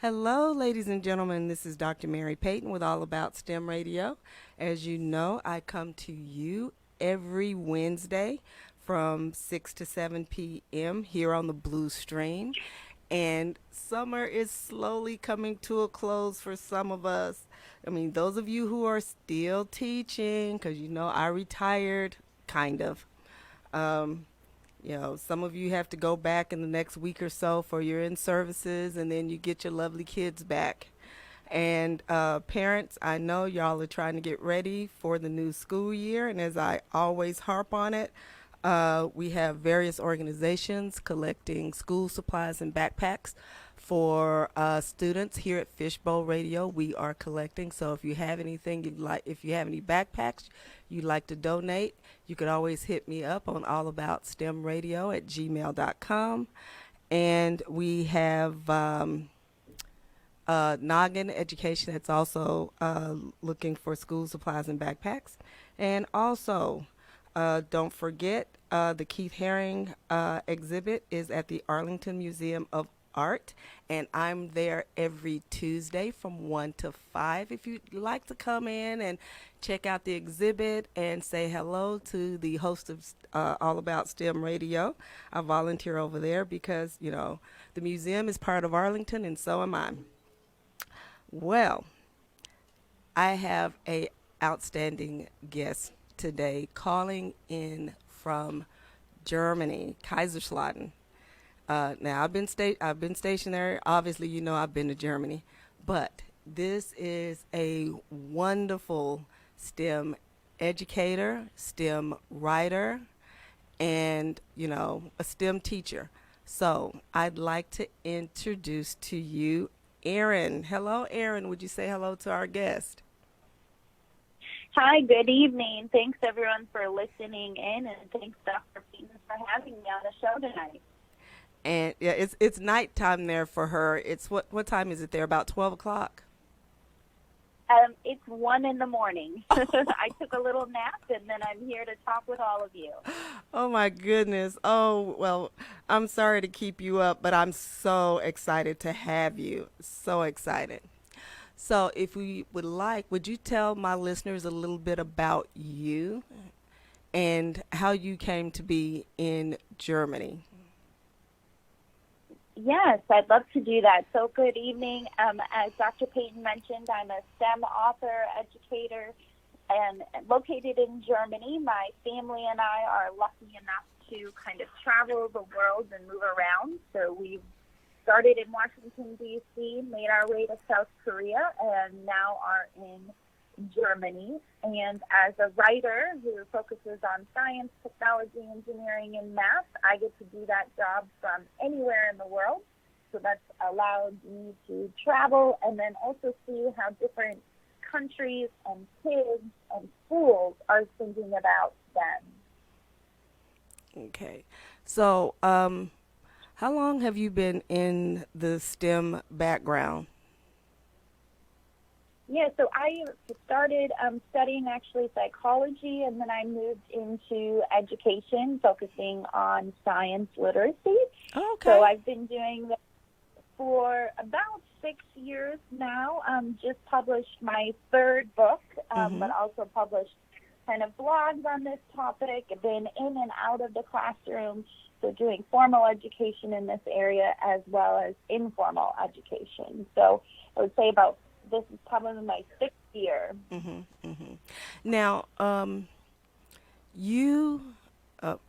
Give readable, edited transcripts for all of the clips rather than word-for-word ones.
Hello, ladies and gentlemen. This is Dr. Mary Payton with All About STEM Radio. As you know, I come to you every Wednesday from 6 to 7 p.m. here on the Blue Stream. And summer is slowly coming to a close for some of us. I mean, those of you who are still teaching, because you know I retired, kind of. Um, some of you have to go back in the next week or so for your in services, and then you get your lovely kids back. And parents, I know y'all are trying to get ready for the new school year, and as I always harp on it, we have various organizations collecting school supplies and backpacks for students here at Fishbowl Radio. We are collecting, so if you have anything you'd like, if you have any backpacks you'd like to donate, you could always hit me up on allaboutSTEMradio@gmail.com. And we have Noggin Education that's also looking for school supplies and backpacks. And also, don't forget, the Keith Haring exhibit is at the Arlington Museum of Art, and I'm there every Tuesday from 1 to 5. If you'd like to come in and check out the exhibit and say hello to the host of All About STEM Radio, I volunteer over there because, the museum is part of Arlington, and so am I. Well, I have a outstanding guest today calling in from Germany, Kaiserslautern. Now I've been stationed there. Obviously, I've been to Germany, but this is a wonderful STEM educator, STEM writer, and a STEM teacher. So I'd like to introduce to you Erin. Hello, Erin. Would you say hello to our guest? Hi, good evening. Thanks, everyone, for listening in, and thanks, Dr. Payton, for having me on the show tonight. And yeah, it's nighttime there for her. It's what time is it there? About 12 o'clock? It's 1 in the morning. I took a little nap, and then I'm here to talk with all of you. Oh, my goodness. Oh, well, I'm sorry to keep you up, but I'm so excited to have you. So excited. So if we would you tell my listeners a little bit about you and how you came to be in Germany? Yes, I'd love to do that. So good evening. As Dr. Payton mentioned, I'm a STEM author, educator, and located in Germany. My family and I are lucky enough to kind of travel the world and move around. So we've started in Washington, D.C., made our way to South Korea, and now are in Germany. And as a writer who focuses on science, technology, engineering, and math, I get to do that job from anywhere in the world. So that's allowed me to travel and then also see how different countries and kids and schools are thinking about them. Okay. So, how long have you been in the STEM background? Yeah, so I started studying actually psychology, and then I moved into education, focusing on science literacy. Okay. So I've been doing that for about 6 years now. Just published my third book, but also published kind of blogs on this topic. I've been in and out of the classroom, so doing formal education in this area as well as informal education. So I would say this is probably my 6th year. Now,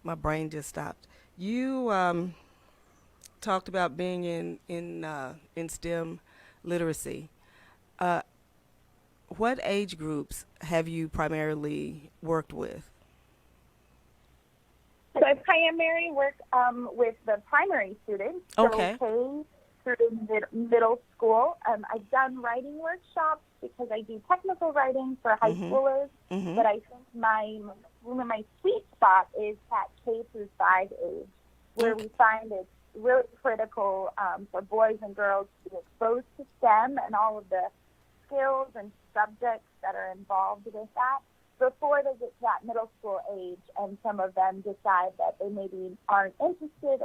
my brain just stopped. You talked about being in STEM literacy. What age groups have you primarily worked with? So I primarily work with the primary students, so Okay. K through middle school. I've done writing workshops because I do technical writing for high schoolers, but I think my sweet spot is at K through 5 age, where we find it's really critical for boys and girls to be exposed to STEM and all of the skills and subjects that are involved with that before they get to that middle school age, and some of them decide that they maybe aren't interested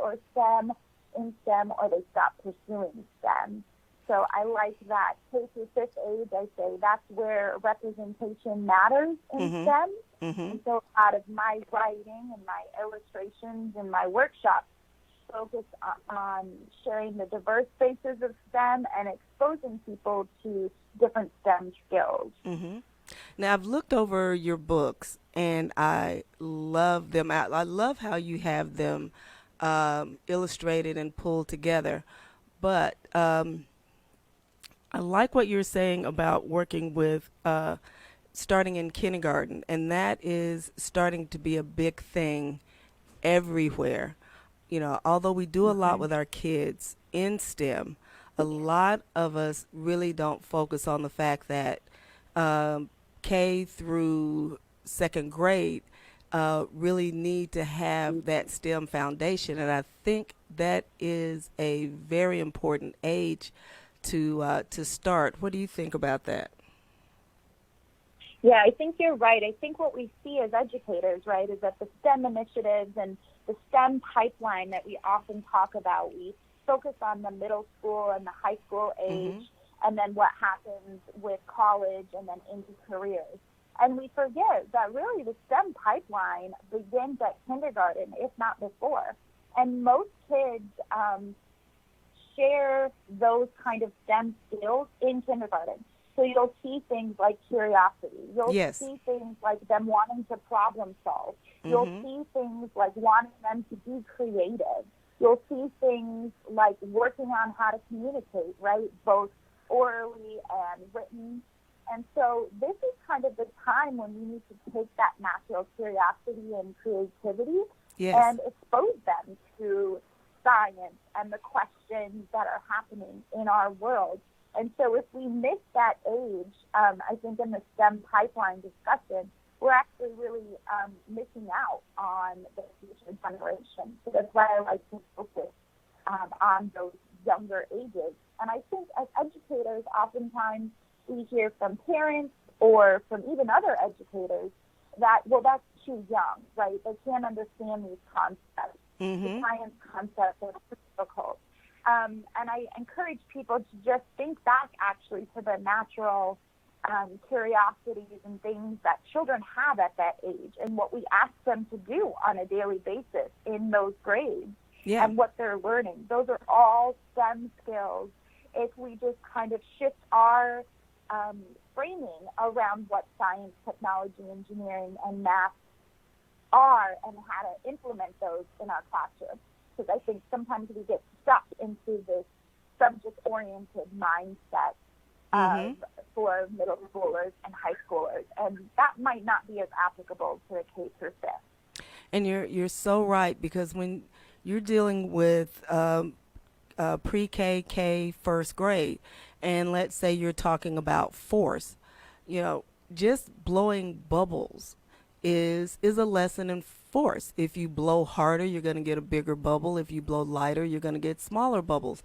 in STEM, or they stop pursuing STEM. So I like that. K through fifth age, I say that's where representation matters in STEM. And so a lot of my writing and my illustrations and my workshops focus on sharing the diverse faces of STEM and exposing people to different STEM skills. Now, I've looked over your books, and I love them. I love how you have them illustrated and pulled together. But I like what you're saying about working with starting in kindergarten, and that is starting to be a big thing everywhere. You know, although we do a lot with our kids in STEM, a lot of us really don't focus on the fact that K through second grade really need to have that STEM foundation, and I think that is a very important age to start. What do you think about that? Yeah, I think you're right. I think what we see as educators, right, is that the STEM initiatives and the STEM pipeline that we often talk about, we focus on the middle school and the high school age, and then what happens with college and then into careers. And we forget that really the STEM pipeline begins at kindergarten, if not before. And most kids share those kind of STEM skills in kindergarten. So you'll see things like curiosity. You'll see things like them wanting to problem solve. You'll see things like wanting them to be creative. You'll see things like working on how to communicate, right, both orally and written. And so this is kind of the time when we need to take that natural curiosity and creativity and expose them to science and the questions that are happening in our world. And so if we miss that age, I think in the STEM pipeline discussion, we're actually really missing out on the future generation. So that's why I like to focus on those younger ages. And I think as educators, oftentimes we hear from parents or from even other educators that, well, that's too young, right? They can't understand these concepts. The science concepts are difficult. And I encourage people to just think back actually to the natural curiosities and things that children have at that age and what we ask them to do on a daily basis in those grades and what they're learning. Those are all STEM skills if we just kind of shift our framing around what science, technology, engineering, and math are and how to implement those in our classroom. Because I think sometimes we get stuck into this subject-oriented mindset for middle schoolers and high schoolers, and that might not be as applicable to the K through fifth. And you're so right, because when you're dealing with pre-K, K, first grade, and let's say you're talking about force, you know, just blowing bubbles is a lesson in force. If you blow harder, you're going to get a bigger bubble. If you blow lighter, you're going to get smaller bubbles.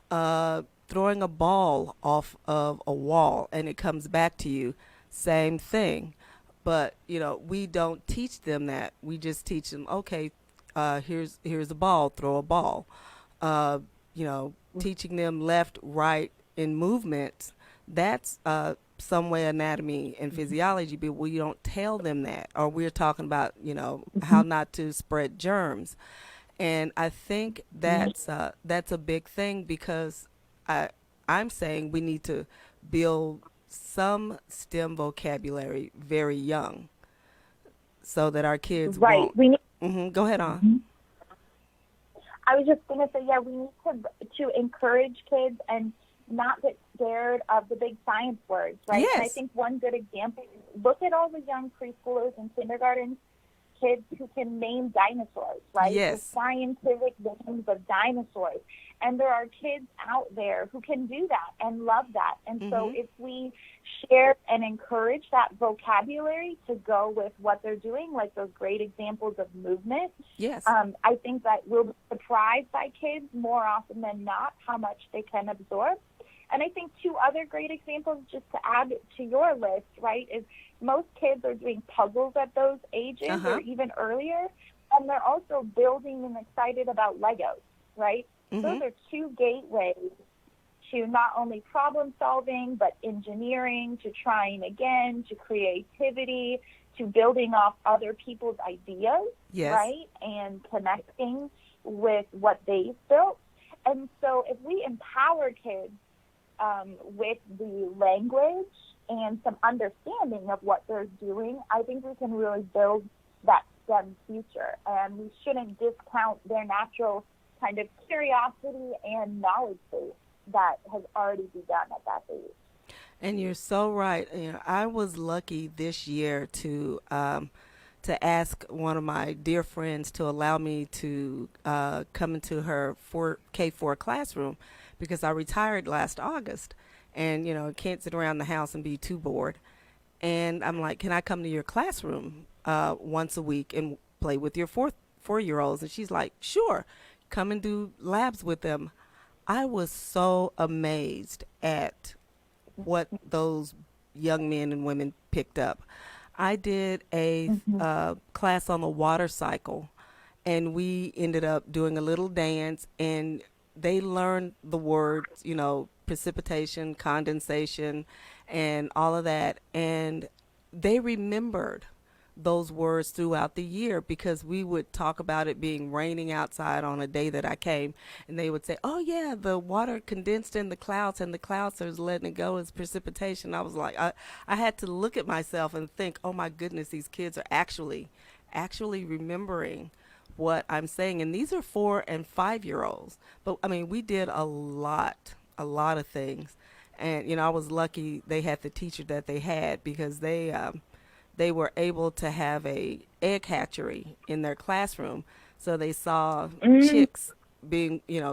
Throwing a ball off of a wall and it comes back to you, same thing. But, you know, we don't teach them that. We just teach them, okay, here's a ball, throw a ball. You know, teaching them left, right, in movements, that's some way anatomy and physiology, but we don't tell them that. Or we're talking about, you know, how not to spread germs. And I think that's a big thing, because I'm saying we need to build some STEM vocabulary very young so that our kids won't. We need, Go ahead on. I was just going to say, yeah, we need to encourage kids and not get scared of the big science words, right? Yes. And I think one good example, look at all the young preschoolers and kindergarten kids who can name dinosaurs, right? Yes. The scientific names of dinosaurs. And there are kids out there who can do that and love that. And so if we share and encourage that vocabulary to go with what they're doing, like those great examples of movement, I think that we'll be surprised by kids more often than not how much they can absorb. And I think two other great examples, just to add to your list, right, is most kids are doing puzzles at those ages or even earlier, and they're also building and excited about Legos, right? Those are two gateways to not only problem solving, but engineering, to trying again, to creativity, to building off other people's ideas, Yes. right? And connecting with what they've built. And so if we empower kids with the language and some understanding of what they're doing, I think we can really build that STEM future. And we shouldn't discount their natural kind of curiosity and knowledge base that has already begun at that age. And you're so right. I was lucky this year to ask one of my dear friends to allow me to come into her K4 classroom because I retired last August, and can't sit around the house and be too bored. And I'm like, can I come to your classroom once a week and play with your 4-year-olds? And she's like, sure, come and do labs with them. I was so amazed at what those young men and women picked up. I did a class on the water cycle, and we ended up doing a little dance, and they learned the words, precipitation, condensation, and all of that. And they remembered those words throughout the year because we would talk about it being raining outside on a day that I came, and they would say, oh yeah, the water condensed in the clouds and the clouds are letting it go as precipitation. I was like, I had to look at myself and think, oh my goodness, these kids are actually remembering what I'm saying. And these are 4 and 5-year-olds. But I mean, we did a lot of things. And, I was lucky they had the teacher that they had because they were able to have a egg hatchery in their classroom. So they saw chicks being, baby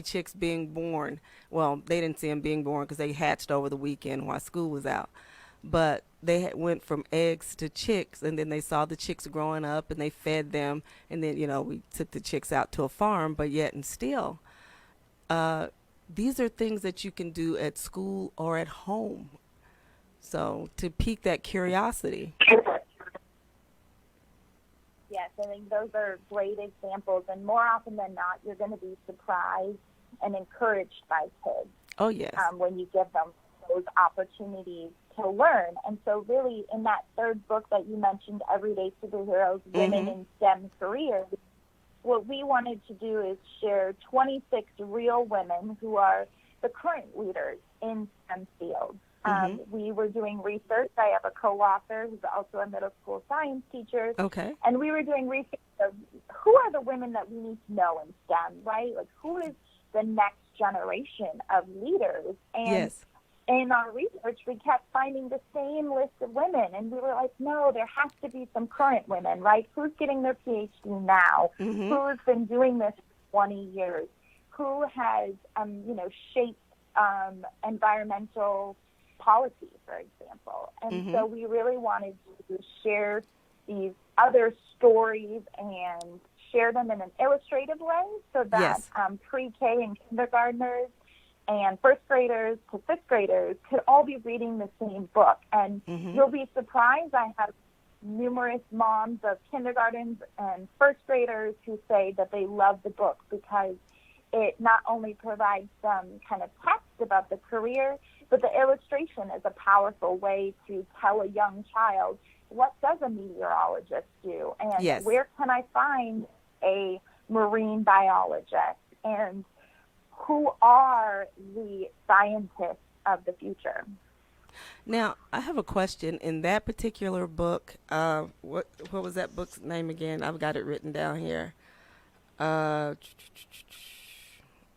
chicks being born. Well, they didn't see them being born because they hatched over the weekend while school was out. But they went from eggs to chicks, and then they saw the chicks growing up, and they fed them. And then, we took the chicks out to a farm, but yet and still, these are things that you can do at school or at home. So to pique that curiosity. Yes, I think those are great examples. And more often than not, you're going to be surprised and encouraged by kids. Oh, yes. When you give them those opportunities to learn. And so really in that third book that you mentioned, Everyday Superheroes, Women in STEM Careers, what we wanted to do is share 26 real women who are the current leaders in STEM fields. We were doing research. I have a co-author who's also a middle school science teacher. Okay. And we were doing research of who are the women that we need to know in STEM, right? Like who is the next generation of leaders? And yes. In our research, we kept finding the same list of women. And we were like, no, there has to be some current women, right? Who's getting their PhD now? Who's been doing this for 20 years? Who has, shaped environmental policy, for example. And so we really wanted to share these other stories and share them in an illustrative way so that pre-K and kindergartners and first graders to fifth graders could all be reading the same book. And you'll be surprised, I have numerous moms of kindergartens and first graders who say that they love the book because it not only provides some kind of text about the career, but the illustration is a powerful way to tell a young child, what does a meteorologist do? And where can I find a marine biologist? And who are the scientists of the future? Now, I have a question. In that particular book, what was that book's name again? I've got it written down here.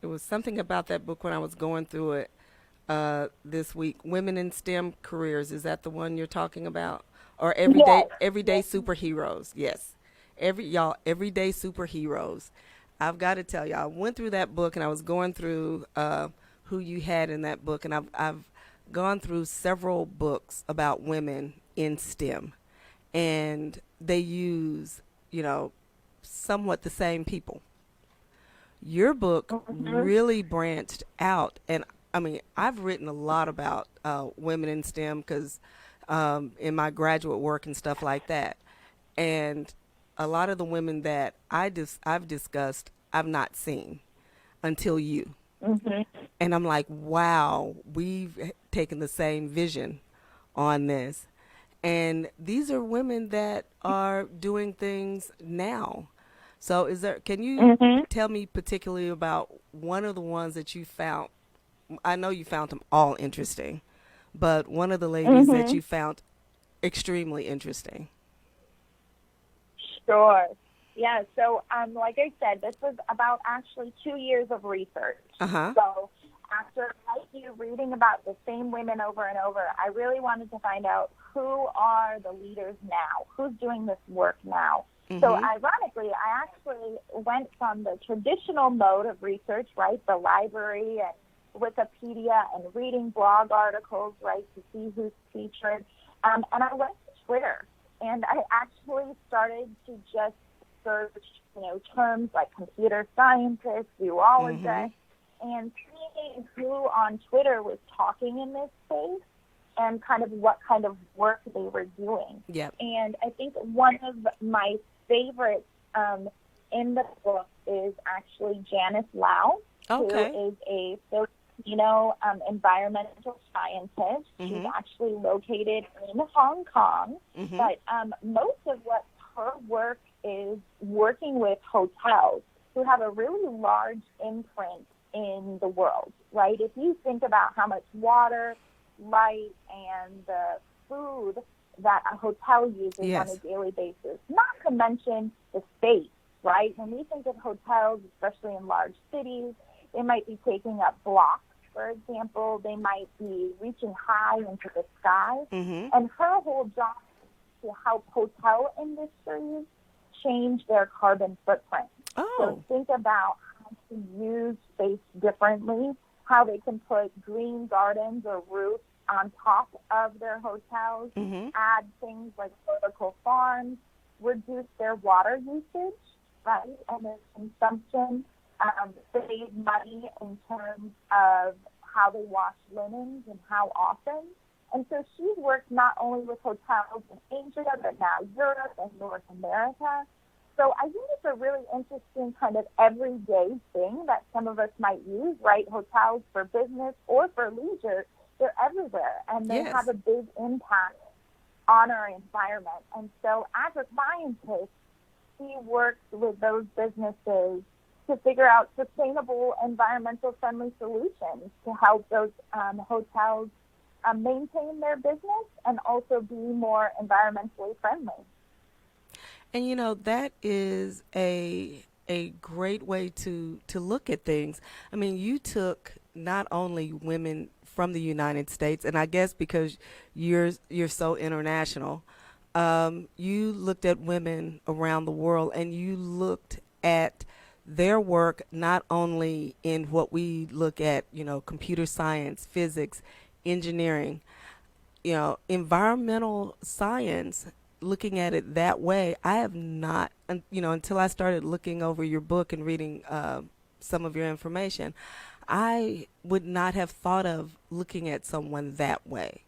It was something about that book when I was going through it this week. Women in STEM Careers. Is that the one you're talking about? Or everyday superheroes? Yes, everyday superheroes. I've got to tell you, I went through that book and I was going through who you had in that book, and I've gone through several books about women in STEM, and they use somewhat the same people. Your book really branched out, and I mean, I've written a lot about women in STEM because in my graduate work and stuff like that, and a lot of the women that I've discussed, I've not seen until you. Mm-hmm. And I'm like, wow, we've taken the same vision on this. And these are women that are doing things now. So can you Mm-hmm. tell me particularly about one of the ones that you found? I know you found them all interesting, but one of the ladies that Mm-hmm. you found extremely interesting. Sure. Yeah. So, like I said, this was about actually 2 years of research. Uh-huh. So, after like you reading about the same women over and over, I really wanted to find out who are the leaders now, who's doing this work now. So, Mhm. ironically, I actually went from the traditional mode of research, right, the library and Wikipedia and reading blog articles, right, to see who's featured, and I went to Twitter. And I actually started to just search, terms like computer scientist, Mhm. zoologist, and seeing who on Twitter was talking in this space and kind of what kind of work they were doing. Yep. And I think one of my favorites in the book is actually Janice Lau, who Okay. is a Filipino environmental scientist. She's Mhm. actually located in Hong Kong, Mhm. but most of what her work is working with hotels who have a really large imprint in the world, right? If you think about how much water, light, and the food that a hotel uses on a Yes. daily basis, not to mention the space, right? When we think of hotels, especially in large cities, they might be taking up blocks, for example. They might be reaching high into the sky. Mhm. And her whole job is to help hotel industries change their carbon footprint. So Oh. think about how to use space differently, how they can put green gardens or roofs on top of their hotels, Mhm. add things like vertical farms, reduce their water usage, right, and their consumption, save money in terms of how they wash linens and how often. And so she's worked not only with hotels in Asia, but now Europe and North America. So I think it's a really interesting kind of everyday thing that some of us might use, right? Hotels for business or for leisure, they're everywhere and they have Yes. a big impact on our environment. And so as a scientist, he works with those businesses to figure out sustainable, environmental friendly solutions to help those hotels maintain their business and also be more environmentally friendly. And that is a great way to look at things. I mean, you took not only women from the United States, and I guess because you're so international, you looked at women around the world, and you looked at their work not only in what we look at, computer science, physics, engineering, environmental science, looking at it that way, I have not, until I started looking over your book and reading some of your information, I would not have thought of looking at someone that way.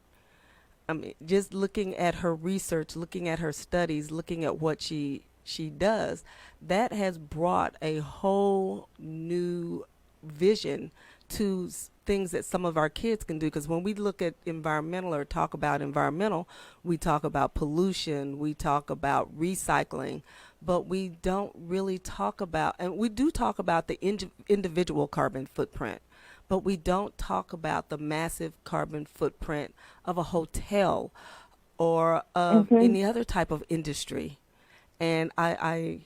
I mean, just looking at her research, looking at her studies, looking at what she does, that has brought a whole new vision to things that some of our kids can do. Because when we look at environmental or talk about environmental, we talk about pollution, we talk about recycling, but we don't really talk about, and we do talk about the individual carbon footprint, but we don't talk about the massive carbon footprint of a hotel or of Mm-hmm. any other type of industry. And I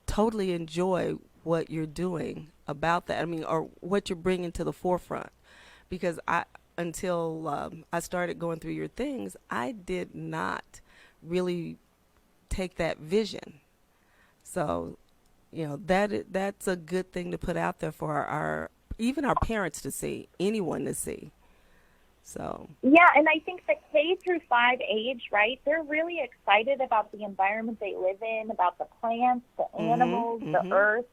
totally enjoy what you're doing about that. I mean, or what you're bringing to the forefront. Because until I started going through your things, I did not really take that vision. So, that's a good thing to put out there for our even our parents to see, anyone to see. So, Yeah, and I think the K through 5 age, right? They're really excited about the environment they live in, about the plants, the mhm, animals, the mhm, earth,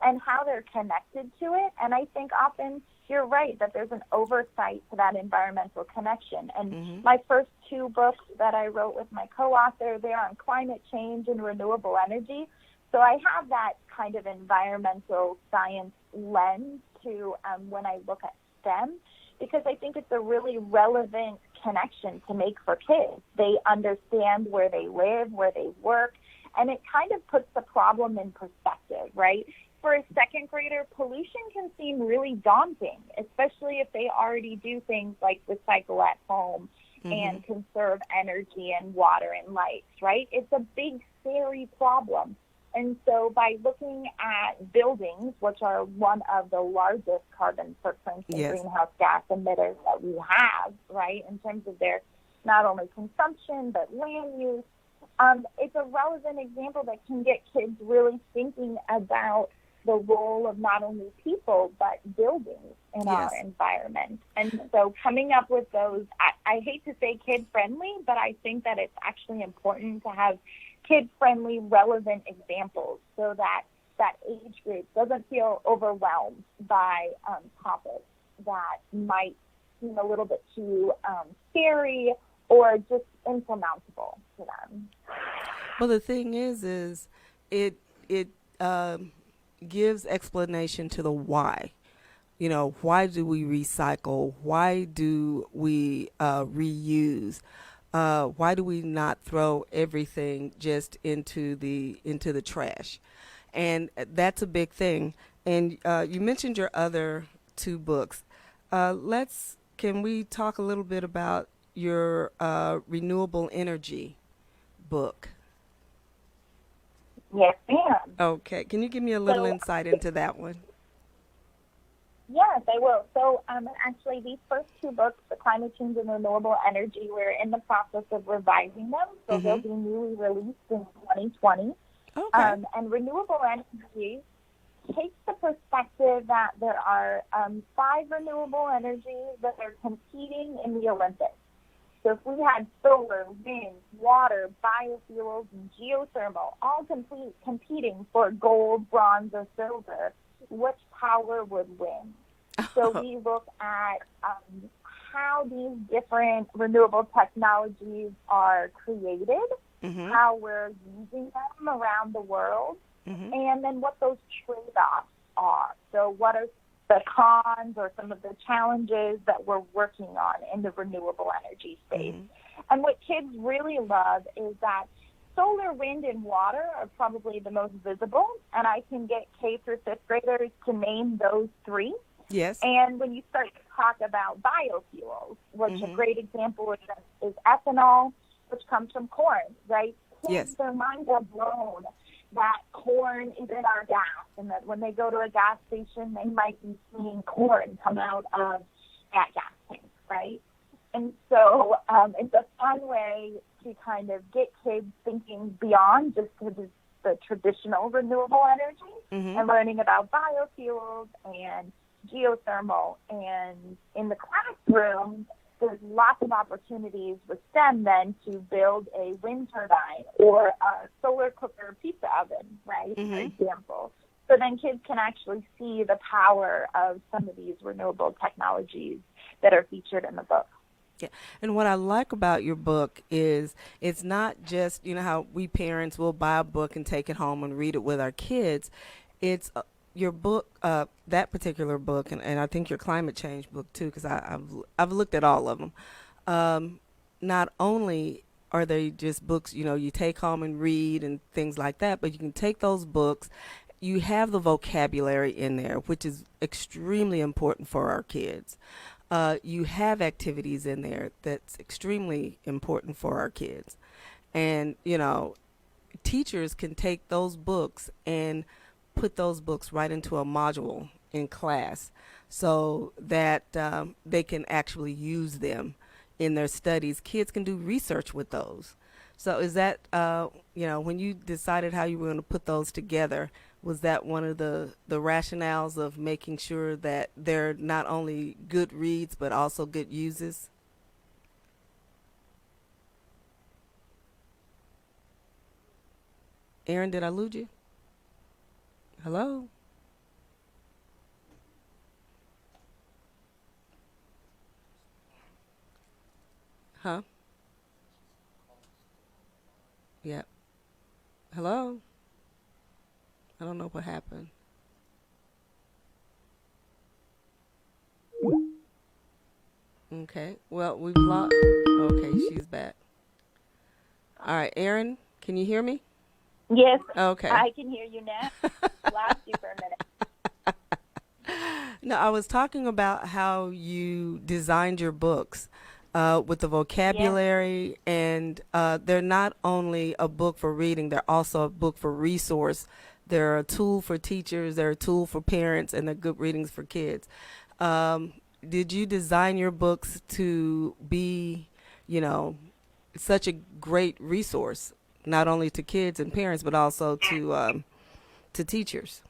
and how they're connected to it. And I think often you're right that there's an oversight to that environmental connection. And mhm, my first two books that I wrote with my co-author, they're on climate change and renewable energy. So I have that kind of environmental science lens to when I look at STEM, because I think it's a really relevant connection to make for kids. They understand where they live, where they work, and it kind of puts the problem in perspective, right? For a second grader, pollution can seem really daunting, especially if they already do things like recycle at home and conserve energy and water and lights, right? It's a big, scary problem. And so by looking at buildings, which are one of the largest carbon footprints and greenhouse gas emitters that we have, right, in terms of their not only consumption but land use, it's a relevant example that can get kids really thinking about the role of not only people but buildings in our environment. And so coming up with those, I hate to say kid-friendly, but I think that it's actually important to have kid-friendly, relevant examples so that that age group doesn't feel overwhelmed by topics that might seem a little bit too scary or just insurmountable to them. Well, the thing is it gives explanation to the why. You know, why do we recycle? Why do we reuse? Why do we not throw everything just into the trash? And that's a big thing. And you mentioned your other two books. Can we talk a little bit about your renewable energy book? Yes, ma'am. Okay. Can you give me a little insight into that one? Yes, I will. So actually, these first two books, The Climate Change and Renewable Energy, we're in the process of revising them. So they'll be newly released in 2020. Okay. And Renewable Energy takes the perspective that there are 5 renewable energies that are competing in the Olympics. So if we had solar, wind, water, biofuels, and geothermal all competing for gold, bronze, or silver, which power would win? So we look at how these different renewable technologies are created, how we're using them around the world, and then what those trade-offs are. So what are the cons or some of the challenges that we're working on in the renewable energy space. And what kids really love is that solar, wind, and water are probably the most visible, and I can get K through 5th graders to name those 3. Yes. And when you start to talk about biofuels, which a great example is ethanol, which comes from corn, right? Kids, their minds are blown that corn is in our gas, and that when they go to a gas station, they might be seeing corn come out of that gas tank, right? And so it's a fun way to kind of get kids thinking beyond just the traditional renewable energy and learning about biofuels and geothermal. And in the classroom, there's lots of opportunities with STEM then to build a wind turbine or a solar cooker pizza oven, right, for example. So then kids can actually see the power of some of these renewable technologies that are featured in the book. Yeah. And what I like about your book is it's not just, you know, how we parents will buy a book and take it home and read it with our kids. It's your book, that particular book, and I think your climate change book too, because I've looked at all of them. Not only are they just books, you know, you take home and read and things like that, but you can take those books. You have the vocabulary in there, which is extremely important for our kids. You have activities in there that's extremely important for our kids. And, you know, teachers can take those books and put those books right into a module in class so that they can actually use them in their studies. Kids can do research with those. So is that, you know, when you decided how you were going to put those together, was that one of the rationales of making sure that they're not only good reads but also good uses? Erin, did I lose you? Hello? Huh? Yep. Hello? I don't know what happened. Okay. Well, we've lost. Okay, she's back. All right, Erin, can you hear me? Yes, Okay. I can hear you now. Lost you for a minute. No, I was talking about how you designed your books with the Yes, vocabulary, and they're not only a book for reading, they're also a book for resource. They're a tool for teachers, they're a tool for parents, and they're good readings for kids. Um, did you design your books to be, you know, such a great resource, not only to kids and parents, but also to teachers?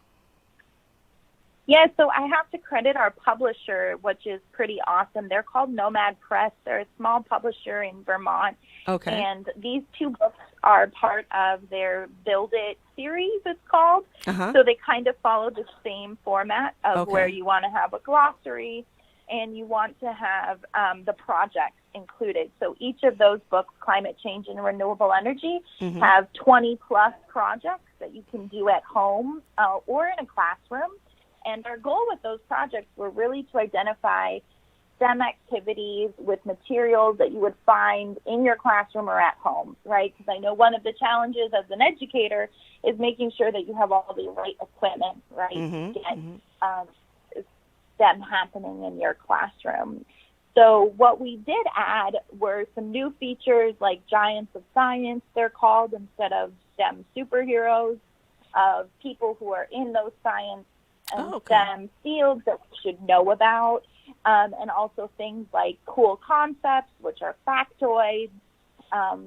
yes. So I have to credit our publisher, which is pretty awesome. They're called Nomad Press. They're a small publisher in Vermont, Okay. and these two books are part of their Build It series, it's called. Uh huh. So they kind of follow the same format of where Okay. you want to have a glossary and you want to have the projects included. So each of those books, Climate Change and Renewable Energy, Mhm. have 20 plus projects that you can do at home or in a classroom. And our goal with those projects were really to identify STEM activities with materials that you would find in your classroom or at home, right? Because I know one of the challenges as an educator is making sure that you have all the right equipment, right, to Mhm. get Mhm. um, STEM happening in your classroom. So what we did add were some new features like Giants of Science, they're called, instead of STEM superheroes, of people who are in those science and Oh, okay. STEM fields that we should know about, and also things like cool concepts, which are factoids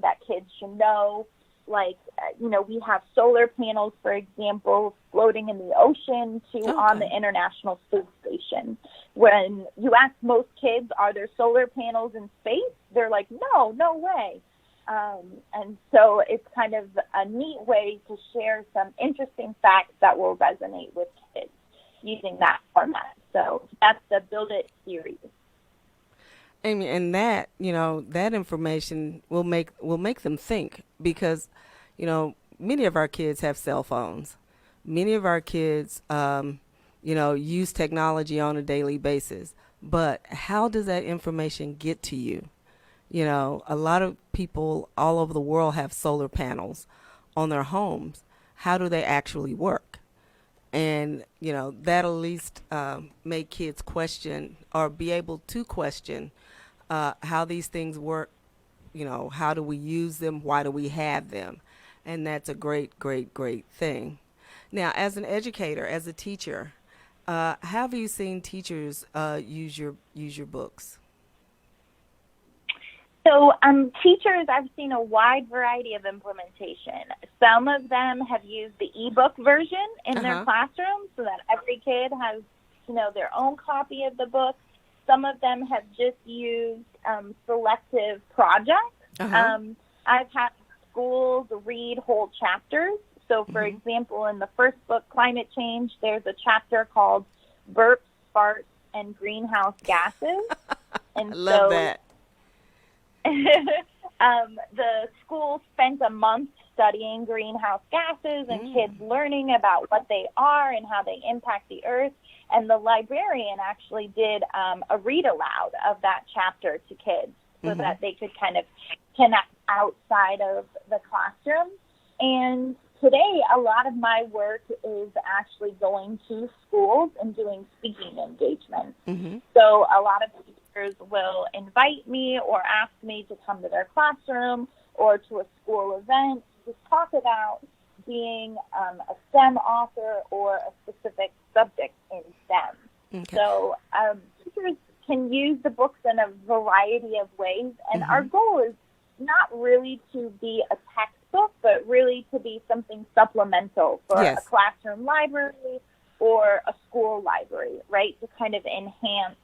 that kids should know. Like, we have solar panels, for example, floating in the ocean to on the Okay. International Space Station. When you ask most kids, are there solar panels in space? They're like, no, no way. And so it's kind of a neat way to share some interesting facts that will resonate with kids using that format. So that's the Build It series. And that, that information will make them think, because, many of our kids have cell phones. Many of our kids, use technology on a daily basis. But how does that information get to you? A lot of people all over the world have solar panels on their homes. How do they actually work? And that'll at least make kids question, or be able to question, how these things work. How do we use them? Why do we have them? And that's a great, great, great thing. Now, as an educator, as a teacher, have you seen teachers use your books? So teachers, I've seen a wide variety of implementation. Some of them have used the ebook version in their Uh-huh. classroom so that every kid has, their own copy of the book. Some of them have just used selective projects. Uh-huh. I've had schools read whole chapters. So, for Mhm. example, in the first book, Climate Change, there's a chapter called Burps, Farts, and Greenhouse Gases. I And love so that. the school spent a month studying greenhouse gases and kids learning about what they are and how they impact the earth. And the librarian actually did a read aloud of that chapter to kids so Mhm. that they could kind of connect outside of the classroom. And today, a lot of my work is actually going to schools and doing speaking engagements. Mhm. So a lot of teachers will invite me or ask me to come to their classroom or to a school event to talk about being a STEM author or a specific subject in STEM. Okay. So teachers can use the books in a variety of ways, and our goal is not really to be a textbook, but really to be something supplemental for a Yes. classroom library or a school library, right, to kind of enhance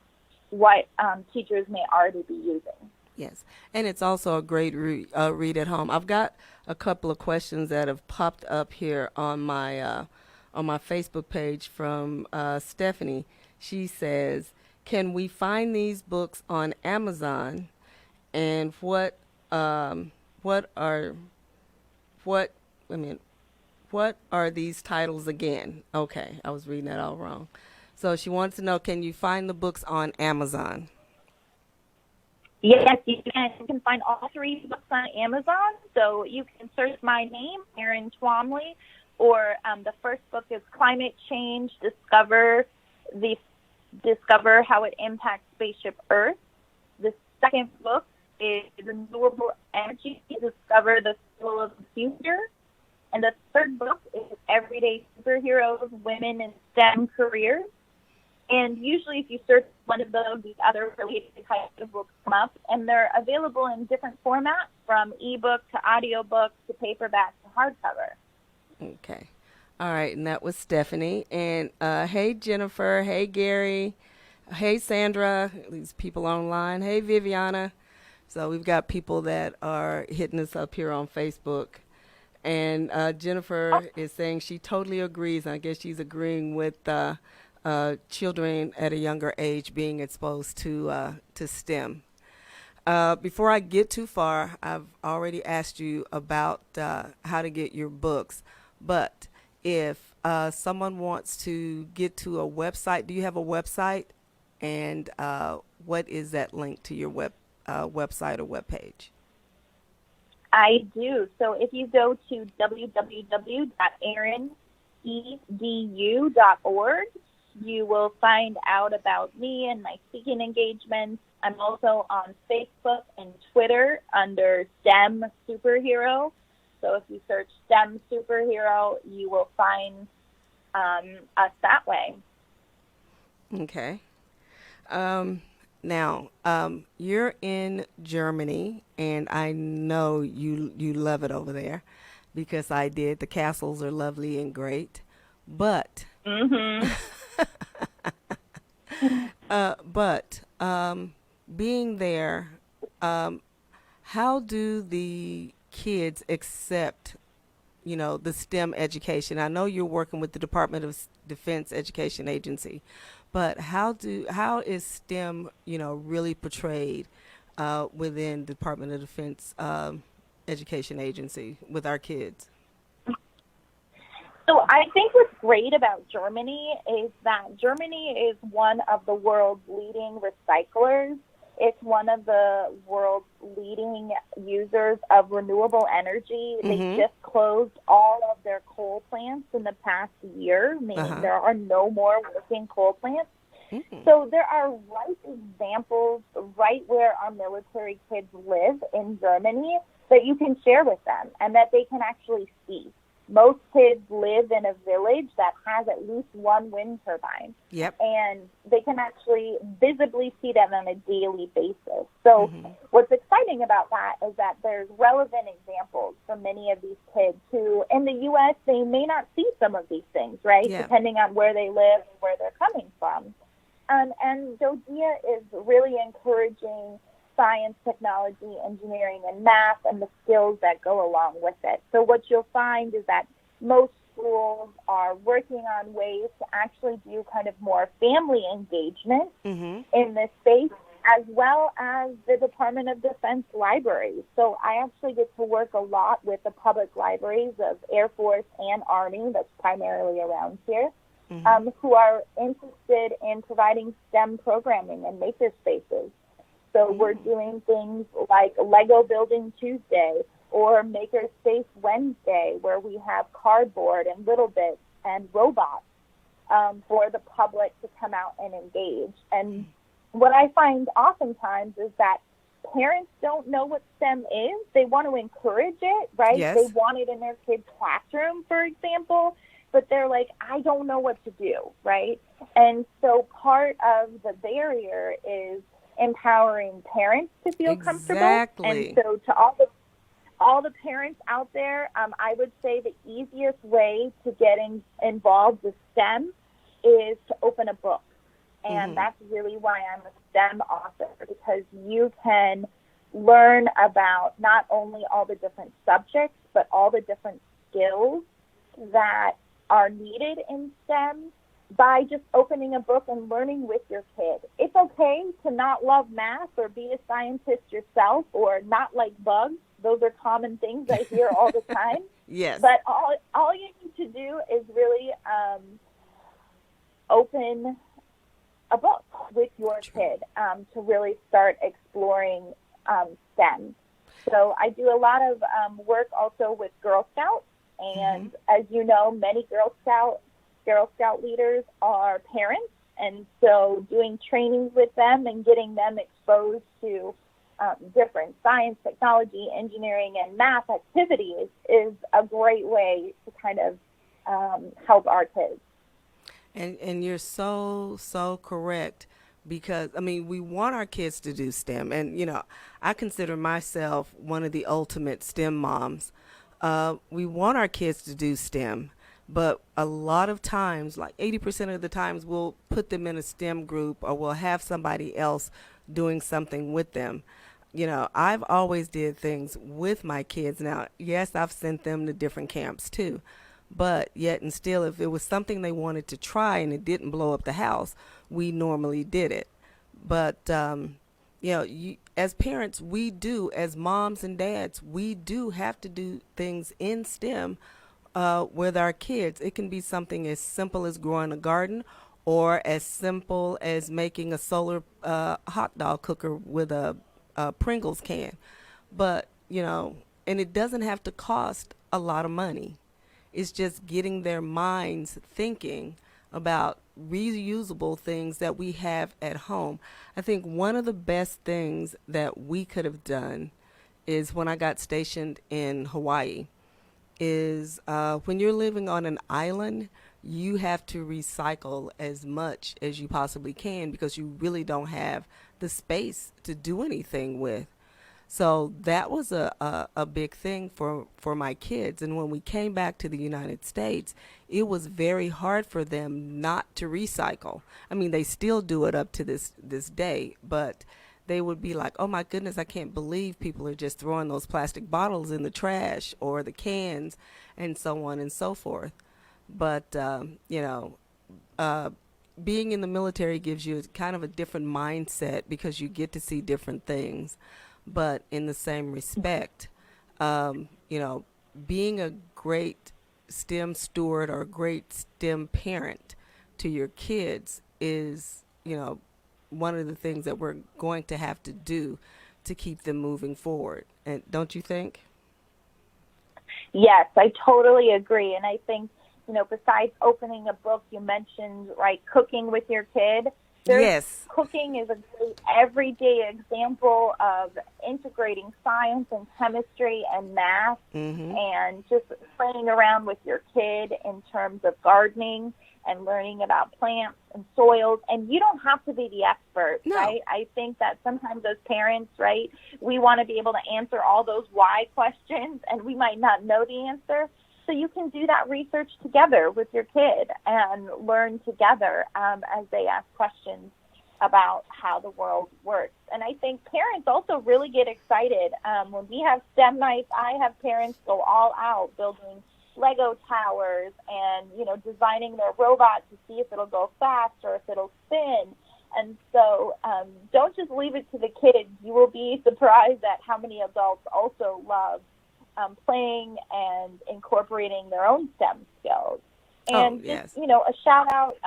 what teachers may already be using. Yes, and it's also a great read at home. I've got a couple of questions that have popped up here on my Facebook page from Stephanie. She says, "Can we find these books on Amazon? And what are what I mean what are these titles again? Okay, I was reading that all wrong. So she wants to know, can you find the books on Amazon? Yes, you can. You can find all three books on Amazon. So you can search my name, Erin Twamley, or the first book is Climate Change: Discover How It Impacts Spaceship Earth. The second book is Renewable Energy: Discover the Fuel of the Future. And the third book is Everyday Superheroes: Women in STEM Careers. And usually if you search one of those, the other related types of books come up. And they're available in different formats, from ebook to audiobook to paperback to hardcover. Okay. All right, and that was Stephanie. And hey, Jennifer. Hey, Gary. Hey, Sandra. These people online. Hey, Viviana. So we've got people that are hitting us up here on Facebook. And Jennifer is saying she totally agrees. I guess she's agreeing with children at a younger age being exposed to STEM. Before I get too far, I've already asked you about how to get your books. But if someone wants to get to a website, do you have a website? And what is that link to your website or webpage? I do. So if you go to www.erinsedu.org, you will find out about me and my speaking engagements. I'm also on Facebook and Twitter under STEM Superhero. So if you search STEM Superhero, you will find us that way. Okay. Now, you're in Germany, and I know you love it over there because I did. The castles are lovely and great. But being there, how do the kids accept, the STEM education? I know you're working with the Department of Defense Education Agency, but how is STEM, really portrayed within the Department of Defense Education Agency with our kids? So I think what's great about Germany is that Germany is one of the world's leading recyclers. It's one of the world's leading users of renewable energy. They just closed all of their coal plants in the past year, meaning there are no more working coal plants. So there are right examples right where our military kids live in Germany that you can share with them and that they can actually see. Most kids live in a village that has at least one wind turbine. Yep. And they can actually visibly see them on a daily basis. So what's exciting about that is that there's relevant examples for many of these kids who, in the U.S., they may not see some of these things, right, depending on where they live and where they're coming from. And DODEA is really encouraging science, technology, engineering, and math, and the skills that go along with it. So what you'll find is that most schools are working on ways to actually do kind of more family engagement in this space, as well as the Department of Defense libraries. So I actually get to work a lot with the public libraries of Air Force and Army, that's primarily around here, who are interested in providing STEM programming and maker spaces. So we're doing things like Lego Building Tuesday or Makerspace Wednesday, where we have cardboard and little bits and robots for the public to come out and engage. And what I find oftentimes is that parents don't know what STEM is. They want to encourage it, right? Yes. They want it in their kid's classroom, for example, but they're like, I don't know what to do, right? And so part of the barrier is empowering parents to feel comfortable. And so to all the parents out there, I would say the easiest way to get involved with STEM is to open a book. And that's really why I'm a STEM author, because you can learn about not only all the different subjects, but all the different skills that are needed in STEM by just opening a book and learning with your kid. It's okay to not love math or be a scientist yourself or not like bugs. Those are common things I hear all the time. Yes. But all you need to do is really open a book with your kid to really start exploring STEM. So I do a lot of work also with Girl Scouts, and as you know, many Girl Scout leaders are parents, and so doing trainings with them and getting them exposed to different science, technology, engineering, and math activities is a great way to kind of help our kids. And you're so correct, because I mean, we want our kids to do STEM, and I consider myself one of the ultimate STEM moms. We want our kids to do STEM, but a lot of times, like 80% of the times, we'll put them in a STEM group, or we'll have somebody else doing something with them. I've always did things with my kids. Now, yes, I've sent them to different camps too, but yet and still, if it was something they wanted to try and it didn't blow up the house, we normally did it. But as parents, we do, as moms and dads, we do have to do things in STEM with our kids. It can be something as simple as growing a garden, or as simple as making a solar hot dog cooker with a Pringles can. But and it doesn't have to cost a lot of money. It's just getting their minds thinking about reusable things that we have at home. I think one of the best things that we could have done is when I got stationed in Hawaii is when you're living on an island, you have to recycle as much as you possibly can, because you really don't have the space to do anything with. So that was a big thing for my kids. And when we came back to the United States, it was very hard for them not to recycle. I mean, they still do it up to this day, but they would be like, oh my goodness, I can't believe people are just throwing those plastic bottles in the trash, or the cans, and so on and so forth. But, being in the military gives you kind of a different mindset, because you get to see different things. But in the same respect, being a great STEM steward or a great STEM parent to your kids is, one of the things that we're going to have to do to keep them moving forward. And don't you think? Yes, I totally agree. And I think, besides opening a book, you mentioned, right, cooking with your kid. Yes. Cooking is a great everyday example of integrating science and chemistry and math, and just playing around with your kid in terms of gardening and learning about plants and soils. And you don't have to be the expert, right? I think that sometimes as parents, right, we want to be able to answer all those why questions, and we might not know the answer. So you can do that research together with your kid and learn together as they ask questions about how the world works. And I think parents also really get excited. When we have STEM nights, I have parents go all out building Lego towers and, designing their robot to see if it'll go fast or if it'll spin. And so don't just leave it to the kids. You will be surprised at how many adults also love playing and incorporating their own STEM skills. And just, a shout out,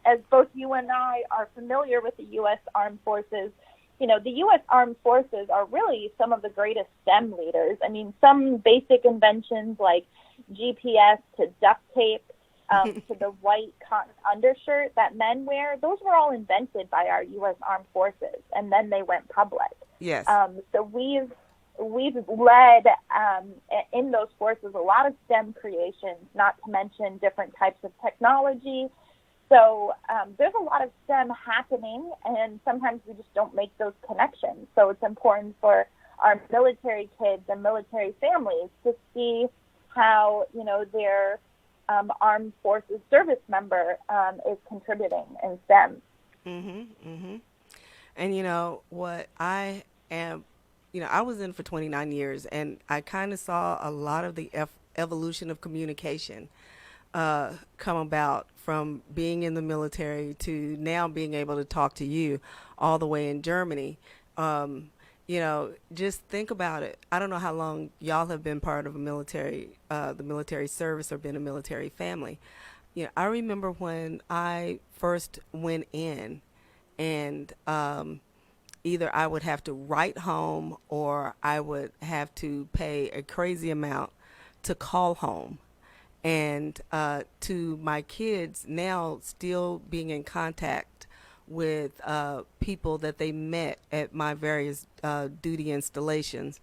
as both you and I are familiar with the U.S. Armed Forces, the U.S. Armed Forces are really some of the greatest STEM leaders. I mean, some basic inventions like GPS to duct tape to the white cotton undershirt that men wear, those were all invented by our U.S. Armed Forces, and then they went public. Yes. So we've led in those forces a lot of STEM creations, not to mention different types of technology. So there's a lot of STEM happening, and sometimes we just don't make those connections. So it's important for our military kids and military families to see how, their armed forces service member is contributing in STEM. And what I am, I was in for 29 years, and I kind of saw a lot of the evolution of communication come about from being in the military to now being able to talk to you all the way in Germany. Just think about it. I don't know how long y'all have been part of the military service, or been a military family. I remember when I first went in, and either I would have to write home, or I would have to pay a crazy amount to call home. And to my kids now, still being in contact with people that they met at my various duty installations.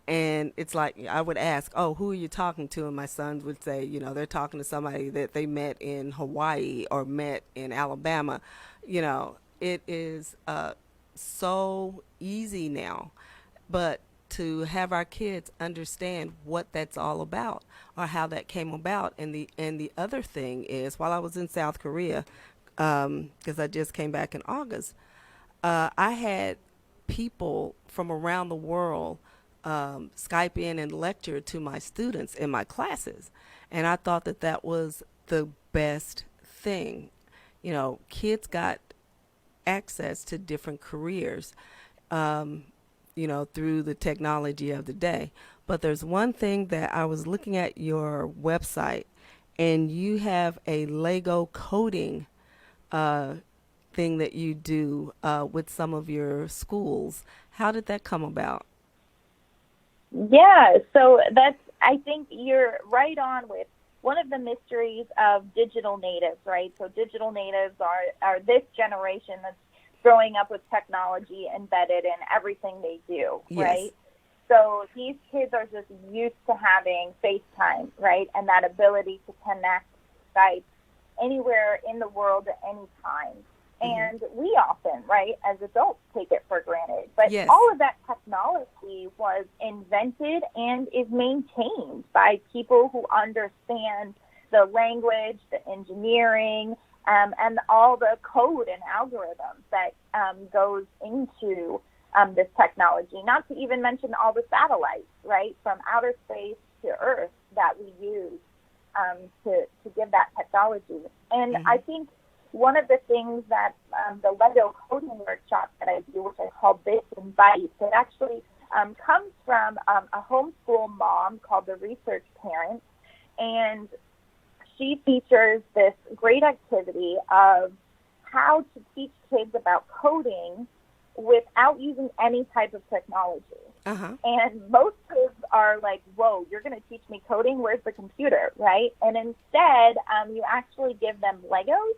And it's like I would ask, "Oh, who are you talking to?" And my sons would say, they're talking to somebody that they met in Hawaii or met in Alabama. It is so easy now, but to have our kids understand what that's all about, or how that came about. And the other thing is, while I was in South Korea, because I just came back in August, I had people from around the world Skype in and lecture to my students in my classes. And I thought that that was the best thing. Kids got access to different careers, through the technology of the day. But there's one thing that I was looking at your website, and you have a Lego coding uh, thing that you do with some of your schools. How did that come about? Yeah, so I think you're right on with one of the mysteries of digital natives, right? So digital natives are this generation that's growing up with technology embedded in everything they do, Yes. right? So these kids are just used to having FaceTime, right? And that ability to connect Skype anywhere in the world at any time. And we often, right, as adults take it for granted. But Yes. all of that technology was invented and is maintained by people who understand the language, the engineering, and all the code and algorithms that goes into this technology. Not to even mention all the satellites, right, from outer space to Earth that we use to give that technology. And I think one of the things that the Lego coding workshop that I do, which I call Bits and Bytes, it actually comes from a homeschool mom called the Research Parent, and she features this great activity of how to teach kids about coding without using any type of technology. And most kids are like, whoa, you're going to teach me coding? Where's the computer, right? And instead, you actually give them Legos,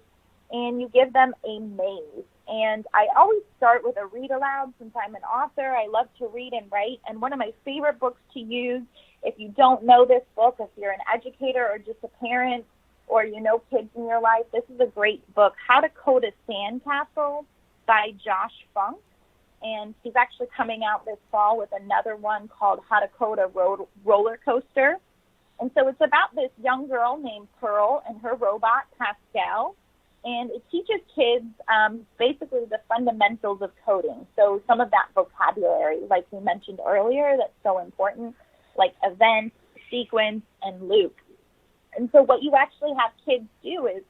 and you give them a maze. And I always start with a read aloud since I'm an author. I love to read and write. And one of my favorite books to use, if you don't know this book, if you're an educator or just a parent, or you know kids in your life, this is a great book, How to Code a Sandcastle by Josh Funk. And he's actually coming out this fall with another one called How to Code a Roller Coaster. And so it's about this young girl named Pearl and her robot, Pascal. And it teaches kids basically the fundamentals of coding. So some of that vocabulary, like we mentioned earlier, that's so important, like event, sequence, and loop. And so what you actually have kids do is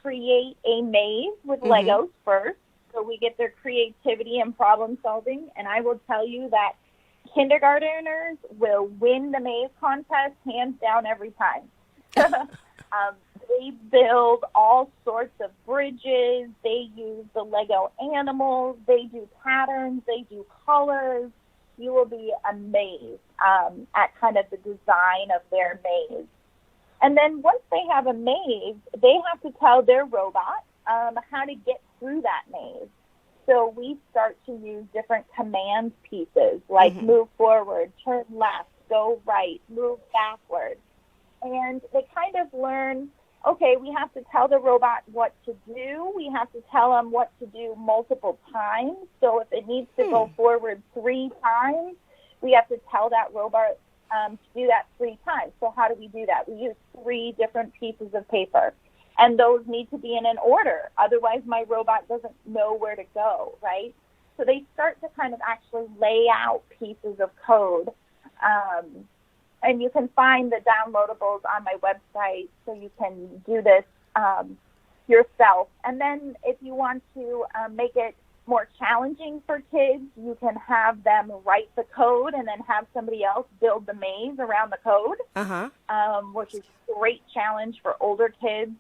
create a maze with Legos first, so we get their creativity and problem solving. And I will tell you that kindergartners will win the maze contest hands down every time. They build all sorts of bridges. They use the Lego animals. They do patterns. They do colors. You will be amazed at kind of the design of their maze. And then once they have a maze, they have to tell their robot how to get through that maze. So we start to use different command pieces like move forward, turn left, go right, move backward. And they kind of learn, okay, we have to tell the robot what to do. We have to tell them what to do multiple times. So if it needs to go forward 3 times, we have to tell that robot to do that 3 times. So how do we do that? We use 3 different pieces of paper, and those need to be in an order. Otherwise, my robot doesn't know where to go, right? So they start to kind of actually lay out pieces of code. And you can find the downloadables on my website, so you can do this yourself. And then if you want to make it more challenging for kids, you can have them write the code and then have somebody else build the maze around the code, which is a great challenge for older kids,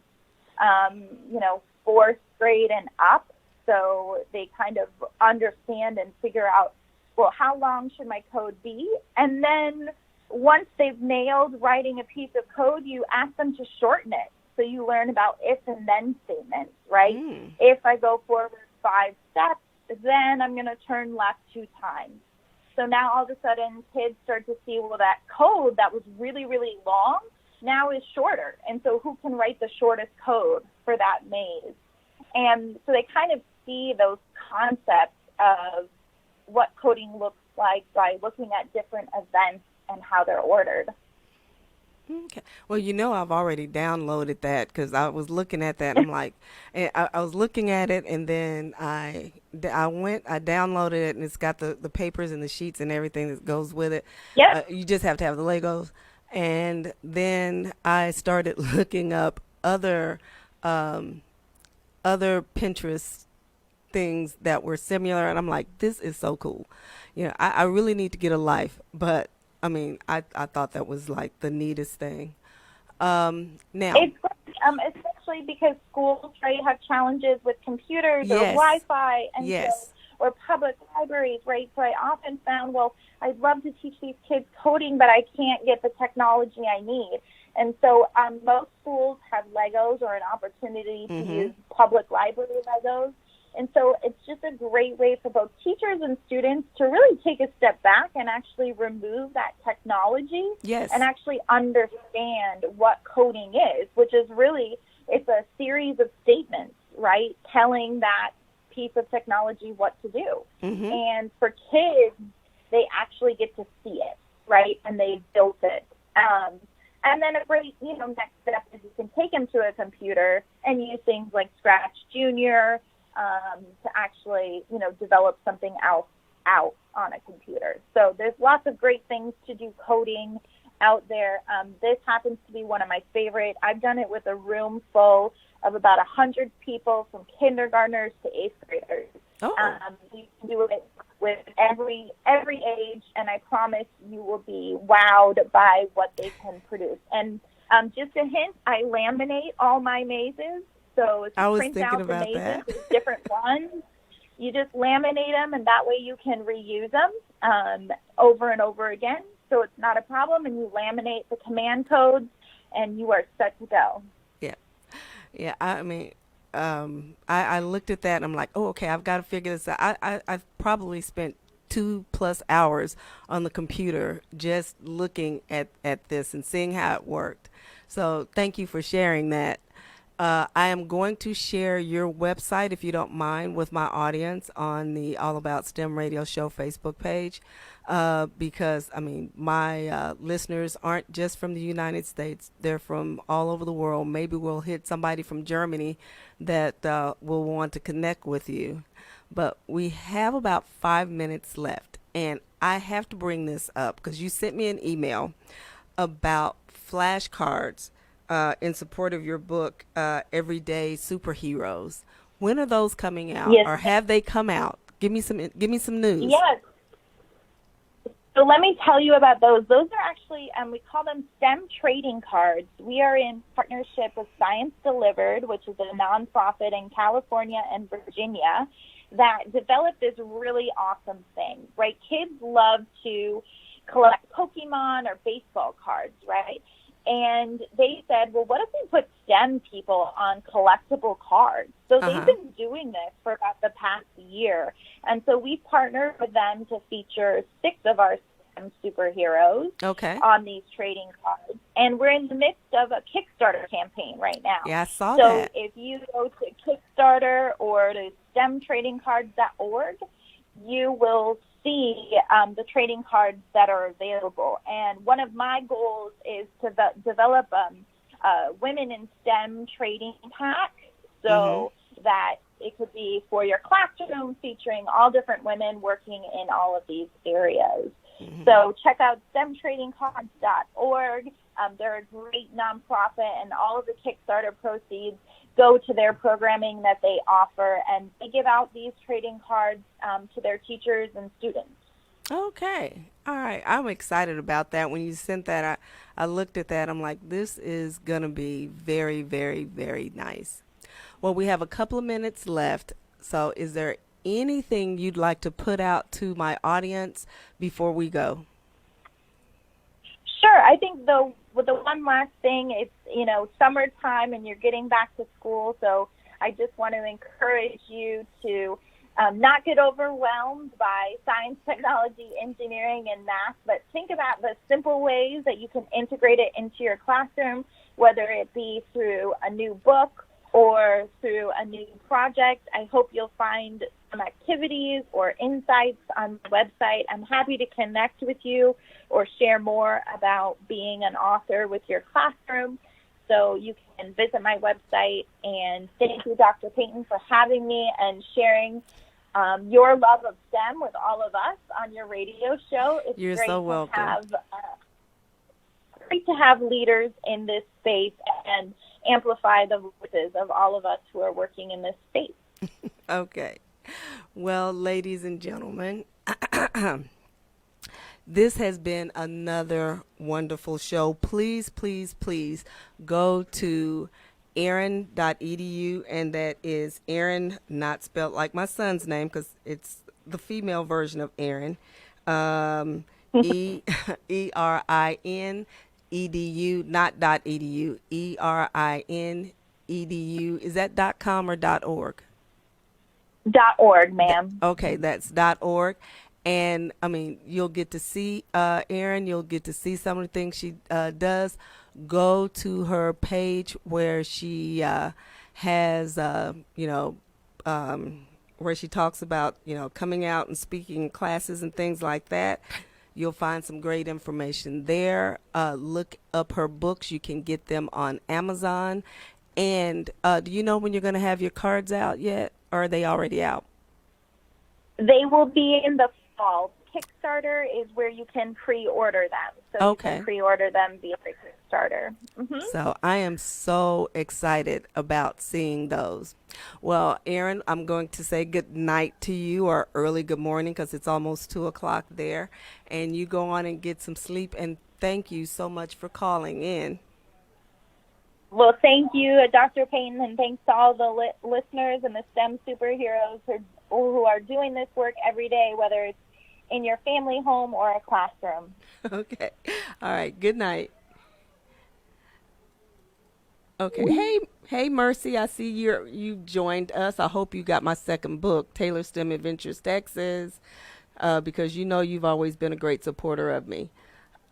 fourth grade and up. So they kind of understand and figure out, well, how long should my code be? And then once they've nailed writing a piece of code, you ask them to shorten it. So you learn about if and then statements, right? If I go forward 5 steps, then I'm going to turn left 2 times. So now all of a sudden kids start to see, well, that code that was really, really long now is shorter. And so who can write the shortest code for that maze? And so they kind of see those concepts of what coding looks like by looking at different events and how they're ordered. Okay. Well, I've already downloaded that because I was looking at that. And I'm like, I was looking at it, and then I downloaded it, and it's got the papers and the sheets and everything that goes with it. Yep. You just have to have the Legos. And then I started looking up other Pinterest things that were similar, and I'm like, this is so cool. I really need to get a life, but I mean, I thought that was like the neatest thing. Now, it's great, especially because schools, right, have challenges with computers or Wi-Fi, and or public libraries, right? So I often found, well, I'd love to teach these kids coding, but I can't get the technology I need. And so most schools have Legos or an opportunity to use public library Legos. And so it's just a great way for both teachers and students to really take a step back and actually remove that technology and actually understand what coding is, which is really, it's a series of statements, right, telling that piece of technology what to do. And for kids, they actually get to see it, right, and they built it. And then a great, next step is you can take them to a computer and use things like Scratch Junior, to actually, develop something else out on a computer. So there's lots of great things to do coding out there. This happens to be one of my favorite. I've done it with a room full of about 100 people, from kindergartners to 8th graders. You can do it with every age, and I promise you will be wowed by what they can produce. And just a hint, I laminate all my mazes. So if you print out the mazes with different ones, you just laminate them, and that way you can reuse them over and over again. So it's not a problem, and you laminate the command codes, and you are set to go. Yeah. I mean, I looked at that, and I'm like, oh, okay, I've got to figure this out. I've probably spent 2+ hours on the computer just looking at this and seeing how it worked. So thank you for sharing that. I am going to share your website, if you don't mind, with my audience on the All About STEM Radio Show Facebook page, because, I mean, my listeners aren't just from the United States. They're from all over the world. Maybe we'll hit somebody from Germany that will want to connect with you. But we have about 5 minutes left, and I have to bring this up because you sent me an email about flashcards in support of your book, Everyday Superheroes. When are those coming out, or have they come out? Give me some news. Yes. So let me tell you about those. Those are actually, we call them STEM trading cards. We are in partnership with Science Delivered, which is a nonprofit in California and Virginia that developed this really awesome thing, right? Kids love to collect Pokemon or baseball cards, right? And they said, well, what if we put STEM people on collectible cards? So they've been doing this for about the past year. And so we partnered with them to feature 6 of our STEM superheroes on these trading cards. And we're in the midst of a Kickstarter campaign right now. Yeah, I saw that. So if you go to Kickstarter or to STEMtradingcards.org, you will see the trading cards that are available. And one of my goals is to develop a Women in STEM trading pack, so that it could be for your classroom, featuring all different women working in all of these areas. So check out STEMtradingcards.org. They're a great nonprofit, and all of the Kickstarter proceeds go to their programming that they offer, and they give out these trading cards to their teachers and students. Okay. All right. I'm excited about that. When you sent that, I looked at that. I'm like, this is going to be very, very, very nice. Well, we have a couple of minutes left. So is there anything you'd like to put out to my audience before we go? Sure. I think the one last thing, it's, summertime and you're getting back to school. So I just want to encourage you to not get overwhelmed by science, technology, engineering, and math, but think about the simple ways that you can integrate it into your classroom, whether it be through a new book or through a new project. I hope you'll find some activities or insights on the website. I'm happy to connect with you or share more about being an author with your classroom. So you can visit my website. And thank you, Dr. Payton, for having me and sharing your love of STEM with all of us on your radio show. It's You're so welcome. Great to have leaders in this space and amplify the voices of all of us who are working in this space. Okay. Well, ladies and gentlemen, this has been another wonderful show. Please, please, please go to erin.edu, and that is Erin, not spelled like my son's name because it's the female version of Erin. ERIN.edu, not .edu, ERIN.edu. Is that .com or .org? .org, ma'am. Okay, that's .org. And, I mean, you'll get to see Erin. You'll get to see some of the things she does. Go to her page where she has, where she talks about, coming out and speaking in classes and things like that. You'll find some great information there. Look up her books. You can get them on Amazon. And do you know when you're going to have your cards out yet? Or are they already out? They will be in the fall. Kickstarter is where you can pre-order them. So Okay. You can pre-order them via Kickstarter. Mm-hmm. So I am so excited about seeing those. Well, Erin, I'm going to say good night to you, or early good morning, because it's almost 2 o'clock there. And you go on and get some sleep. And thank you so much for calling in. Well, thank you, Dr. Payton, and thanks to all the listeners and the STEM superheroes who are doing this work every day, whether it's in your family home or a classroom. Okay. All right. Good night. Okay. Hey, Mercy. I see you joined us. I hope you got my second book, Taylor STEM Adventures Texas, because you've always been a great supporter of me.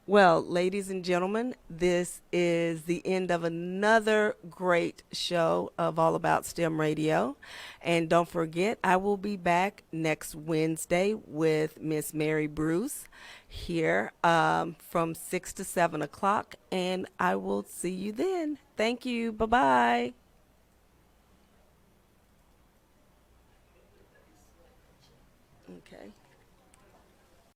Well, ladies and gentlemen, this is the end of another great show of All About STEM Radio. And don't forget, I will be back next Wednesday with Miss Mary Bruce here from 6 to 7 o'clock. And I will see you then. Thank you. Bye-bye.